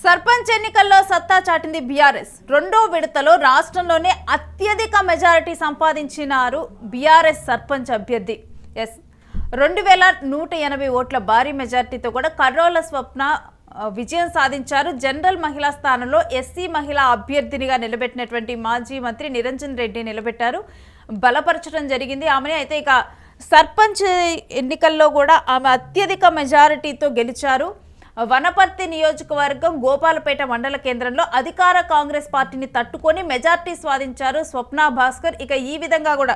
సర్పంచ్ ఎన్నికల్లో సత్తా చాటింది బీఆర్ఎస్. రెండో విడతలో రాష్ట్రంలోనే అత్యధిక మెజారిటీ సంపాదించినారు బీఆర్ఎస్ సర్పంచ్ అభ్యర్థి. 2180 ఓట్ల భారీ మెజారిటీతో కూడా కర్రోల స్వప్న విజయం సాధించారు. జనరల్ మహిళా స్థానంలో ఎస్సీ మహిళా అభ్యర్థినిగా నిలబెట్టినటువంటి మాజీ మంత్రి నిరంజన్ రెడ్డి నిలబెట్టారు, బలపరచడం జరిగింది ఆమెని. అయితే ఇక సర్పంచ్ ఎన్నికల్లో కూడా ఆమె అత్యధిక మెజారిటీతో గెలిచారు. వనపర్తి నియోజకవర్గం గోపాలపేట మండల కేంద్రంలో అధికార కాంగ్రెస్ పార్టీని తట్టుకొని మెజార్టీ స్వాధించారు స్వప్న భాస్కర్. ఇక ఈ విధంగా కూడా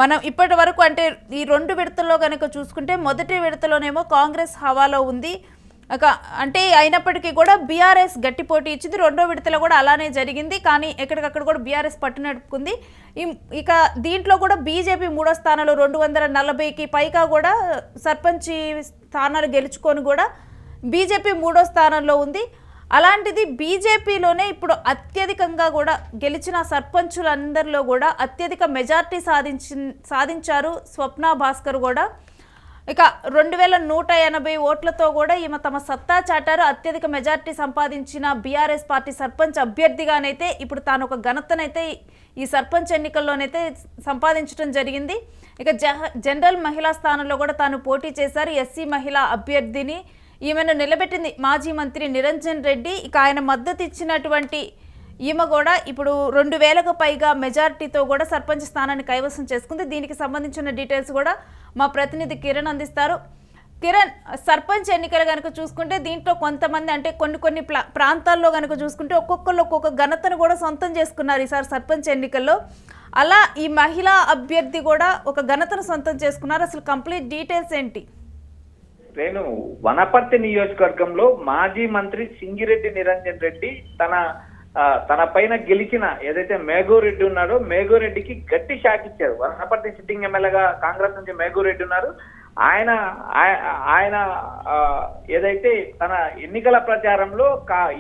మనం ఇప్పటి వరకు అంటే ఈ రెండు విడతల్లో కనుక చూసుకుంటే మొదటి విడతలోనేమో కాంగ్రెస్ హవాలో ఉంది, అంటే అయినప్పటికీ కూడా బీఆర్ఎస్ గట్టి పోటీ ఇచ్చింది. రెండో విడతలో కూడా అలానే జరిగింది, కానీ ఎక్కడికక్కడ కూడా బీఆర్ఎస్ పట్టునడుపుకుంది. ఇక దీంట్లో కూడా బీజేపీ మూడో స్థానంలో 240కి పైగా కూడా సర్పంచ్ స్థానాలు గెలుచుకొని కూడా బీజేపీ మూడో స్థానంలో ఉంది. అలాంటిది బీజేపీలోనే ఇప్పుడు అత్యధికంగా కూడా గెలిచిన సర్పంచులందరిలో కూడా అత్యధిక మెజార్టీ సాధించారు స్వప్న భాస్కర్ కూడా. ఇక 2180 ఓట్లతో కూడా ఈమె తమ సత్తా చాటారు. అత్యధిక మెజార్టీ సంపాదించిన బీఆర్ఎస్ పార్టీ సర్పంచ్ అభ్యర్థిగానైతే ఇప్పుడు తాను ఒక ఘనతనైతే ఈ సర్పంచ్ ఎన్నికల్లోనైతే సంపాదించడం జరిగింది. ఇక జనరల్ మహిళా స్థానంలో కూడా తాను పోటీ చేశారు. ఎస్సీ మహిళా అభ్యర్థిని ఈమెను నిలబెట్టింది మాజీ మంత్రి నిరంజన్ రెడ్డి. ఇక ఆయన మద్దతు ఇచ్చినటువంటి ఈమె కూడా ఇప్పుడు 2000కు పైగా మెజార్టీతో కూడా సర్పంచ్ స్థానాన్ని కైవసం చేసుకుంది. దీనికి సంబంధించిన డీటెయిల్స్ కూడా మా ప్రతినిధి కిరణ్ అందిస్తారు. కిరణ్, సర్పంచ్ ఎన్నికలు కనుక చూసుకుంటే దీంట్లో కొంతమంది అంటే కొన్ని ప్రాంతాల్లో కనుక చూసుకుంటే ఒక్కొక్కరు ఒక్కొక్క ఘనతను కూడా సొంతం చేసుకున్నారు ఈసారి సర్పంచ్ ఎన్నికల్లో. అలా ఈ మహిళా అభ్యర్థి కూడా ఒక ఘనతను సొంతం చేసుకున్నారు. అసలు కంప్లీట్ డీటెయిల్స్ ఏంటి? నేను వనపర్తి నియోజకవర్గంలో మాజీ మంత్రి సింగిరెడ్డి నిరంజన్ రెడ్డి తన పైన గెలిచిన ఏదైతే మేఘోరెడ్డి ఉన్నాడో మేఘోరెడ్డికి గట్టి షాక్ ఇచ్చారు. వనపర్తి సిట్టింగ్ ఎమ్మెల్యేగా కాంగ్రెస్ నుంచి మేఘోరెడ్డి ఉన్నారు. ఆయన ఏదైతే తన ఎన్నికల ప్రచారంలో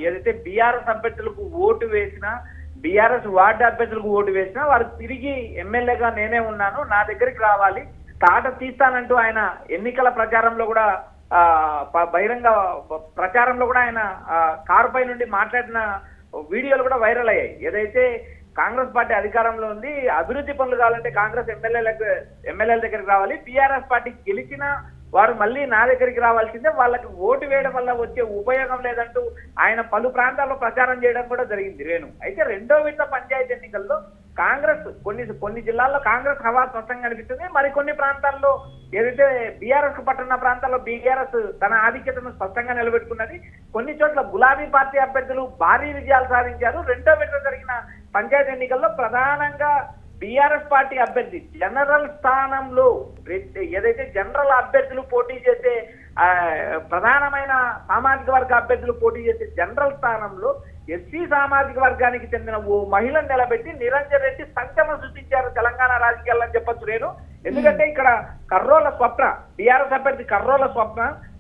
ఏదైతే బీఆర్ఎస్ అభ్యర్థులకు ఓటు వేసినా, బీఆర్ఎస్ వార్డు అభ్యర్థులకు ఓటు వేసినా వారు తిరిగి ఎమ్మెల్యేగా నేనే ఉన్నాను, నా దగ్గరికి రావాలి, తాట తీస్తానంటూ ఆయన ఎన్నికల ప్రచారంలో కూడా బహిరంగ ప్రచారంలో కూడా ఆయన కారు పై నుండి మాట్లాడిన వీడియోలు కూడా వైరల్ అయ్యాయి. ఏదైతే కాంగ్రెస్ పార్టీ అధికారంలో ఉంది, అభివృద్ధి పనులు కావాలంటే కాంగ్రెస్ ఎమ్మెల్యేల దగ్గరికి రావాలి, టీఆర్ఎస్ పార్టీ గెలిచిన వారు మళ్ళీ నా దగ్గరికి రావాల్సిందే, వాళ్ళకి ఓటు వేయడం వల్ల వచ్చే ఉపయోగం లేదంటూ ఆయన పలు ప్రాంతాల్లో ప్రచారం చేయడం కూడా జరిగింది. అయితే రెండో విడత పంచాయతీ ఎన్నికల్లో కాంగ్రెస్ కొన్ని జిల్లాల్లో కాంగ్రెస్ హవా స్పష్టంగా కనిపిస్తుంది. మరికొన్ని ప్రాంతాల్లో ఏదైతే బీఆర్ఎస్ పట్టున్న ప్రాంతాల్లో బీఆర్ఎస్ తన ఆధిక్యతను స్పష్టంగా నిలబెట్టుకున్నది. కొన్ని చోట్ల గులాబీ పార్టీ అభ్యర్థులు భారీ విజయాలు సాధించారు. రెండో విడత జరిగిన పంచాయతీ ఎన్నికల్లో ప్రధానంగా బీఆర్ఎస్ పార్టీ అభ్యర్థి జనరల్ స్థానంలో ఏదైతే జనరల్ అభ్యర్థులు పోటీ చేసే ప్రధానమైన సామాజిక వర్గ అభ్యర్థులు పోటీ చేసే జనరల్ స్థానంలో ఎస్సీ సామాజిక వర్గానికి చెందిన ఓ మహిళను నిలబెట్టి నిరంజన్ రెడ్డి సంచలనం సృష్టించారు తెలంగాణ రాజకీయాల్లో అని చెప్పొచ్చు నేను. ఎందుకంటే ఇక్కడ కర్రోల స్వప్న, బీఆర్ఎస్ అభ్యర్థి కర్రోల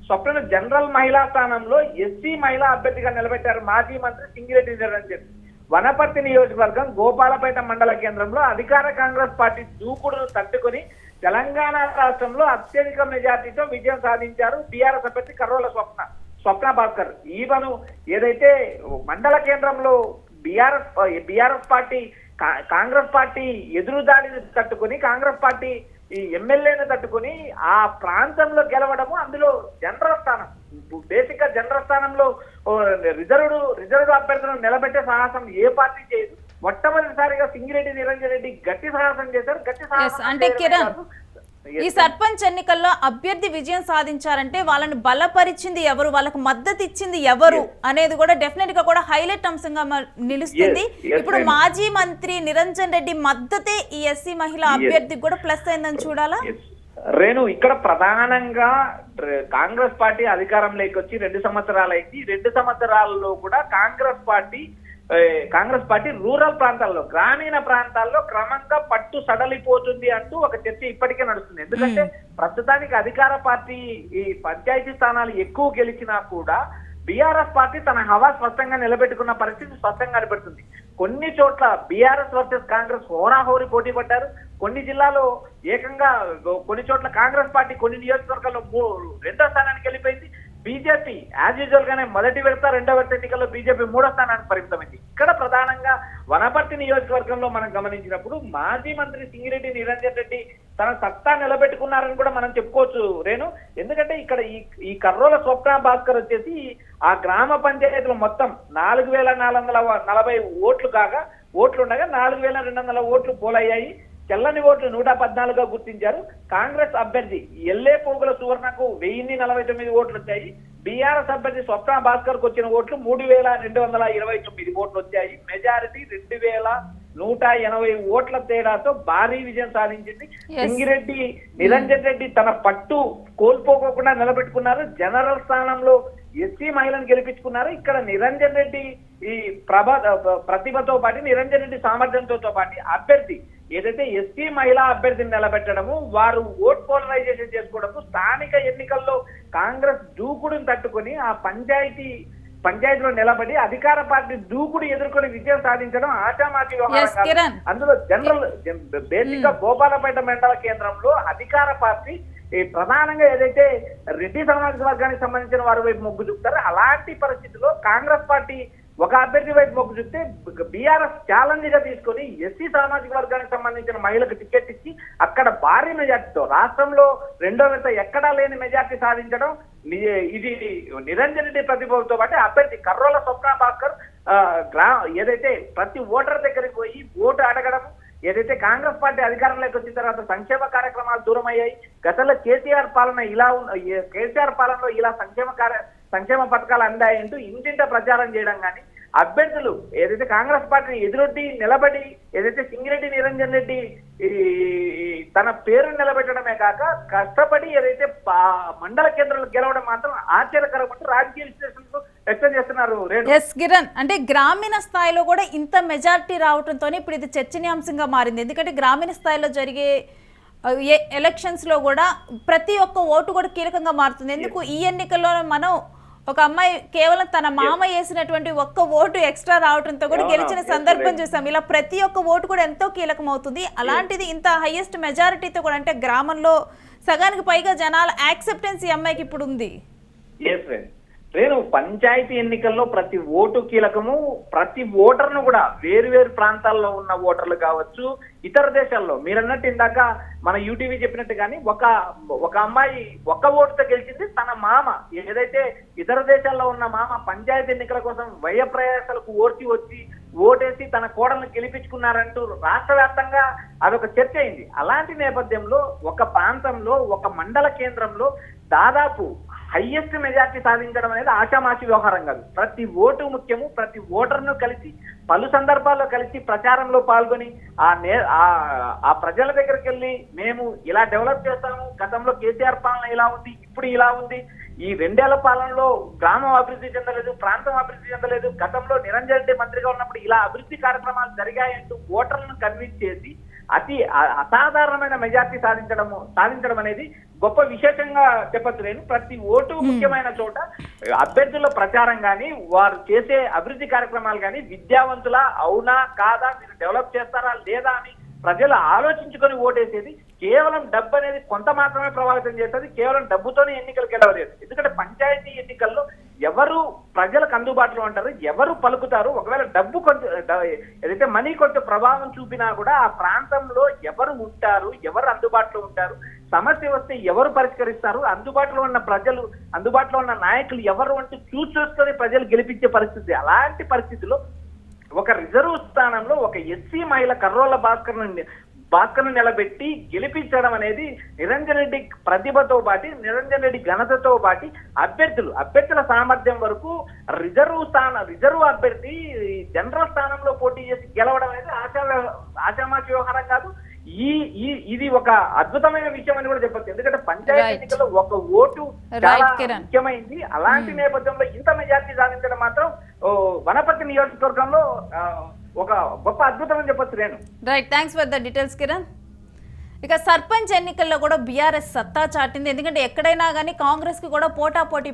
స్వప్నను జనరల్ మహిళా స్థానంలో ఎస్సీ మహిళా అభ్యర్థిగా నిలబెట్టారు మాజీ మంత్రి సింగిరెడ్డి నిరంజన్. వనపర్తి నియోజకవర్గం గోపాలపేట మండల కేంద్రంలో అధికార కాంగ్రెస్ పార్టీ దూకుడును తట్టుకుని తెలంగాణ రాష్ట్రంలో అత్యధిక మెజార్టీతో విజయం సాధించారు బీఆర్ఎస్ అభ్యర్థి కర్రోల స్వప్న భాస్కర్. ఈమెను ఏదైతే మండల కేంద్రంలో బీఆర్ఎస్ పార్టీ కాంగ్రెస్ పార్టీ ఎదురుదాడిని తట్టుకుని కాంగ్రెస్ పార్టీ ఈ ఎమ్మెల్యేను తట్టుకుని ఆ ప్రాంతంలో గెలవడము, అందులో జనరల్ స్థానం బేసిక్ గా జనరల్ స్థానంలో రిజర్వ్డ్ అభ్యర్థులను నిలబెట్టే సాహసం ఏ పార్టీ చేయదు. మొట్టమొదటిసారిగా సింగిరెడ్డి నిరంజన్ రెడ్డి గట్టి సాహసం చేశారు. అంటే కిరణ్, ఈ సర్పంచ్ ఎన్నికల్లో అభ్యర్థి విజయం సాధించారంటే వాళ్ళని బలపరిచింది ఎవరు, వాళ్ళకి మద్దతు ఇచ్చింది ఎవరు అనేది కూడా డెఫినెట్ గా కూడా హైలైట్ అంశంగా నిలుస్తుంది. ఇప్పుడు మాజీ మంత్రి నిరంజన్ రెడ్డి మద్దతే ఈ ఎస్సీ మహిళా అభ్యర్థికి కూడా ప్లస్ అయిందని చూడాలా? రేణు, ఇక్కడ ప్రధానంగా కాంగ్రెస్ పార్టీ అధికారంలోకి వచ్చి 2 సంవత్సరాలు అయింది. 2 సంవత్సరాల్లో కూడా కాంగ్రెస్ పార్టీ రూరల్ ప్రాంతాల్లో, గ్రామీణ ప్రాంతాల్లో క్రమంగా పట్టు సడలిపోతుంది అంటూ ఒక చర్చ ఇప్పటికే నడుస్తుంది. ఎందుకంటే ప్రస్తుతానికి అధికార పార్టీ ఈ పంచాయతీ స్థానాలు ఎక్కువ గెలిచినా కూడా బీఆర్ఎస్ పార్టీ తన హవా స్పష్టంగా నిలబెట్టుకున్న పరిస్థితి స్పష్టంగా కనబడుతుంది. కొన్ని చోట్ల బీఆర్ఎస్ వర్సెస్ కాంగ్రెస్ హోరాహోరీ పోటీ పడ్డారు. కొన్ని జిల్లాలో ఏకంగా కొన్ని చోట్ల కాంగ్రెస్ పార్టీ కొన్ని నియోజకవర్గాల్లో 2వ స్థానానికి వెళ్ళిపోయింది. బీజేపీ యాజ్ యూజువల్ గానే మొదటి విడత రెండో విడత ఎన్నికల్లో బీజేపీ 3వ స్థానానికి పరిమితమైంది. ఇక్కడ ప్రధానంగా వనపర్తి నియోజకవర్గంలో మనం గమనించినప్పుడు మాజీ మంత్రి సింగిరెడ్డి నిరంజన్ రెడ్డి తన సత్తా నిలబెట్టుకున్నారని కూడా మనం చెప్పుకోవచ్చు రేణు. ఎందుకంటే ఇక్కడ ఈ కర్రోల స్వప్న భాస్కర్ వచ్చేసి ఆ గ్రామ పంచాయతీలో మొత్తం 4,440 ఓట్లు కాగా ఓట్లుండగా 4,200 ఓట్లు పోలయ్యాయి. చెల్లని ఓట్లు 114గా గుర్తించారు. కాంగ్రెస్ అభ్యర్థి ఎల్లే పోగుల సువర్ణకు 1049 ఓట్లు వచ్చాయి. బీఆర్ఎస్ అభ్యర్థి స్వప్న భాస్కర్ కు వచ్చిన ఓట్లు 3,229 ఓట్లు వచ్చాయి. మెజారిటీ 2,180 ఓట్ల తేడాతో భారీ విజయం సాధించింది. సింగిరెడ్డి నిరంజన్ రెడ్డి తన పట్టు కోల్పోకుండా నిలబెట్టుకున్నారు. జనరల్ స్థానంలో ఎస్సీ మహిళను గెలిపించుకున్నారు. ఇక్కడ నిరంజన్ రెడ్డి ఈ ప్రతిభతో పాటు నిరంజన్ రెడ్డి సామర్థ్యంతో పాటు అభ్యర్థి ఏదైతే ఎస్సీ మహిళా అభ్యర్థిని నిలబెట్టడము, వారు ఓట్ పోలరైజేషన్ చేసుకోవడము, స్థానిక ఎన్నికల్లో కాంగ్రెస్ దూకుడుని తట్టుకొని ఆ పంచాయతీలో నిలబడి అధికార పార్టీ దూకుడు ఎదుర్కొని విజయం సాధించడం ఆచామాచి వ్యవహారం. అందులో బేసిక్ గా గోపాలపేట మండల కేంద్రంలో అధికార పార్టీ ప్రధానంగా ఏదైతే రెడ్డి సామాజిక వర్గానికి సంబంధించిన వారి వైపు మొగ్గు చూపుతారో అలాంటి పరిస్థితుల్లో కాంగ్రెస్ పార్టీ ఒక అభ్యర్థి వైపు మొగ్గు చూపితే బీఆర్ఎస్ ఛాలెంజ్ గా తీసుకొని ఎస్సీ సామాజిక వర్గానికి సంబంధించిన మహిళలకు టికెట్ ఇచ్చి అక్కడ భారీ మెజార్టీతో రాష్ట్రంలో రెండో విడత ఎక్కడా లేని మెజార్టీ సాధించడం ఇది నిరంజన్ రెడ్డి ప్రతిభతో పాటు అభ్యర్థి కర్రోల స్వప్న భాస్కర్ ఏదైతే ప్రతి ఓటర్ దగ్గరికి పోయి ఓటు అడగడం, ఏదైతే కాంగ్రెస్ పార్టీ అధికారంలోకి వచ్చిన తర్వాత సంక్షేమ కార్యక్రమాలు దూరం అయ్యాయి. గతంలో కేసీఆర్ పాలనలో ఇలా సంక్షేమ పథకాలు అందాయంటూ ఇంటింట ప్రచారం చేయడం కానీ అభ్యర్థులు ఏదైతే కాంగ్రెస్ పార్టీని ఎదురొడ్డి నిలబడి ఏదైతే సింగిరెడ్డి నిరంజన్ రెడ్డి తన పేరును నిలబెట్టడమే కాక కష్టపడి ఏదైతే మండల కేంద్రాలు గెలవడం మాత్రం ఆశ్చర్యకరం అంటూ రాజకీయ విశ్లేషణలు వ్యక్తం చేస్తున్నారు. కిరణ్, అంటే గ్రామీణ స్థాయిలో కూడా ఇంత మెజారిటీ రావడంతో ఇప్పుడు ఇది చర్చనీయాంశంగా మారింది. ఎందుకంటే గ్రామీణ స్థాయిలో జరిగే ఎలక్షన్స్ లో కూడా ప్రతి ఒక్క ఓటు కూడా కీలకంగా మారుతుంది. ఎందుకు ఈ ఎన్నికల్లో మనం ఒక అమ్మాయి కేవలం తన మామ వేసినటువంటి ఒక్క ఓటు ఎక్స్ట్రా రావడంతో కూడా గెలిచిన సందర్భం చూసాం. ఇలా ప్రతి ఒక్క ఓటు కూడా ఎంతో కీలకం అవుతుంది. అలాంటిది ఇంత హైయెస్ట్ మెజారిటీతో కూడా అంటే గ్రామంలో సగానికి పైగా జనాల యాక్సెప్టెన్స్ ఈ అమ్మాయికి ఇప్పుడు ఉంది. నేను పంచాయతీ ఎన్నికల్లో ప్రతి ఓటు కీలకము. ప్రతి ఓటర్ను కూడా వేరు ప్రాంతాల్లో ఉన్న ఓటర్లు కావచ్చు, ఇతర దేశాల్లో మీరన్నట్టు ఇందాక మన యూటీవీ చెప్పినట్టు కానీ ఒక అమ్మాయి ఒక్క ఓటుతో గెలిచింది. తన మామ ఏదైతే ఇతర దేశాల్లో ఉన్న మామ పంచాయతీ ఎన్నికల కోసం వ్యయ ప్రయాసాలకు వచ్చి ఓటేసి తన కోడలను గెలిపించుకున్నారంటూ రాష్ట్ర వ్యాప్తంగా అదొక చర్చ అయింది. అలాంటి నేపథ్యంలో ఒక ప్రాంతంలో ఒక మండల కేంద్రంలో దాదాపు హైయెస్ట్ మెజార్టీ సాధించడం అనేది ఆషామాషి వ్యవహారం కాదు. ప్రతి ఓటు ముఖ్యము. ప్రతి ఓటర్ను కలిసి పలు సందర్భాల్లో కలిసి ప్రచారంలో పాల్గొని ఆ ప్రజల దగ్గరికి వెళ్ళి మేము ఇలా డెవలప్ చేస్తాము, గతంలో కేసీఆర్ పాలన ఇలా ఉంది, ఇప్పుడు ఇలా ఉంది, ఈ 2 ఏళ్ల పాలనలో గ్రామం అభివృద్ధి చెందలేదు, ప్రాంతం అభివృద్ధి చెందలేదు, గతంలో నిరంజన్ రెడ్డి మంత్రిగా ఉన్నప్పుడు ఇలా అభివృద్ధి కార్యక్రమాలు జరిగాయంటూ ఓటర్లను కన్విన్స్ చేసి అతి అసాధారణమైన మెజార్టీ సాధించడం అనేది గొప్ప విశేషంగా చెప్పచ్చు. నేను ప్రతి ఓటు ముఖ్యమైన చోట అభ్యర్థుల ప్రచారం కానీ వారు చేసే అభివృద్ధి కార్యక్రమాలు కానీ విద్యావంతులా అవునా కాదా, మీరు డెవలప్ చేస్తారా లేదా అని ప్రజలు ఆలోచించుకొని ఓటేసేది. కేవలం డబ్బు అనేది కొంత మాత్రమే ప్రభావితం చేస్తుంది. కేవలం డబ్బుతోనే ఎన్నికలు గెలవలేదు. ఎందుకంటే పంచాయతీ ఎన్నికల్లో ఎవరు ప్రజలకు అందుబాటులో ఉంటారు, ఎవరు పలుకుతారు, ఒకవేళ డబ్బు కొంచెం ఏదైతే మనీ కొంచెం ప్రభావం చూపినా కూడా ఆ ప్రాంతంలో ఎవరు ఉంటారు, ఎవరు అందుబాటులో ఉంటారు, సమస్య వస్తే ఎవరు పరిష్కరిస్తారు, అందుబాటులో ఉన్న ప్రజలు, అందుబాటులో ఉన్న నాయకులు ఎవరు అంటూ చూసుకొని ప్రజలు గెలిపించే పరిస్థితి. అలాంటి పరిస్థితిలో ఒక రిజర్వ్ స్థానంలో ఒక ఎస్సీ మహిళ కర్రోల భాస్కర్ను నిలబెట్టి గెలిపించడం అనేది నిరంజన్ రెడ్డి ప్రతిభతో పాటు నిరంజన్ రెడ్డి ఘనతతో పాటు అభ్యర్థుల సామర్థ్యం వరకు రిజర్వ్ అభ్యర్థి జనరల్ స్థానంలో పోటీ చేసి గెలవడం అనేది ఆశామాషి వ్యవహారం కాదు. ఇది ఒక అద్భుతమైన విషయం అని కూడా చెప్పచ్చు. ఎందుకంటే పంచాయతీ ఎన్నికల్లో ఒక ఓటు చాలా ముఖ్యమైంది. అలాంటి నేపథ్యంలో ఇంత మెజార్టీ సాధించడం మాత్రం వనపర్తి నియోజకవర్గంలో ఒక గొప్ప అద్భుతం అని చెప్పొచ్చు. నేను right, thanks for the details Kiran. ఇక సర్పంచ్ ఎన్నికల్లో కూడా బీఆర్ఎస్ సత్తా చాటింది. ఎందుకంటే ఎక్కడైనా కానీ కాంగ్రెస్కి కూడా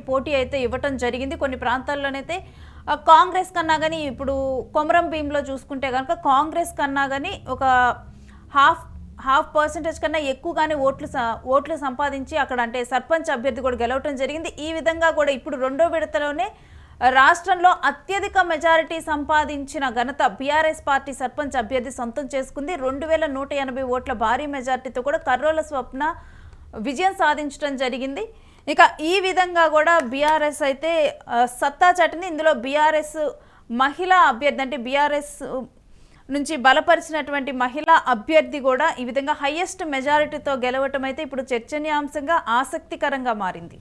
పోటీ అయితే ఇవ్వటం జరిగింది. కొన్ని ప్రాంతాల్లోనైతే కాంగ్రెస్ కన్నా కానీ ఇప్పుడు కొమరం భీంలో చూసుకుంటే కనుక కాంగ్రెస్ కన్నా కానీ ఒక 0.5% కన్నా ఎక్కువగానే ఓట్లు సంపాదించి అక్కడ అంటే సర్పంచ్ అభ్యర్థి కూడా గెలవటం జరిగింది. ఈ విధంగా కూడా ఇప్పుడు రెండో విడతలోనే రాష్ట్రంలో అత్యధిక మెజారిటీ సంపాదించిన ఘనత బీఆర్ఎస్ పార్టీ సర్పంచ్ అభ్యర్థి సొంతం చేసుకుంది. 2180 ఓట్ల భారీ మెజారిటీతో కూడా కర్రోల స్వప్న విజయం సాధించడం జరిగింది. ఇక ఈ విధంగా కూడా బీఆర్ఎస్ అయితే సత్తా చాటింది. ఇందులో బీఆర్ఎస్ మహిళా అభ్యర్థి అంటే బీఆర్ఎస్ నుంచి బలపరిచినటువంటి మహిళా అభ్యర్థి కూడా ఈ విధంగా హైయెస్ట్ మెజారిటీతో గెలవటం అయితే ఇప్పుడు చర్చనీయాంశంగా ఆసక్తికరంగా మారింది.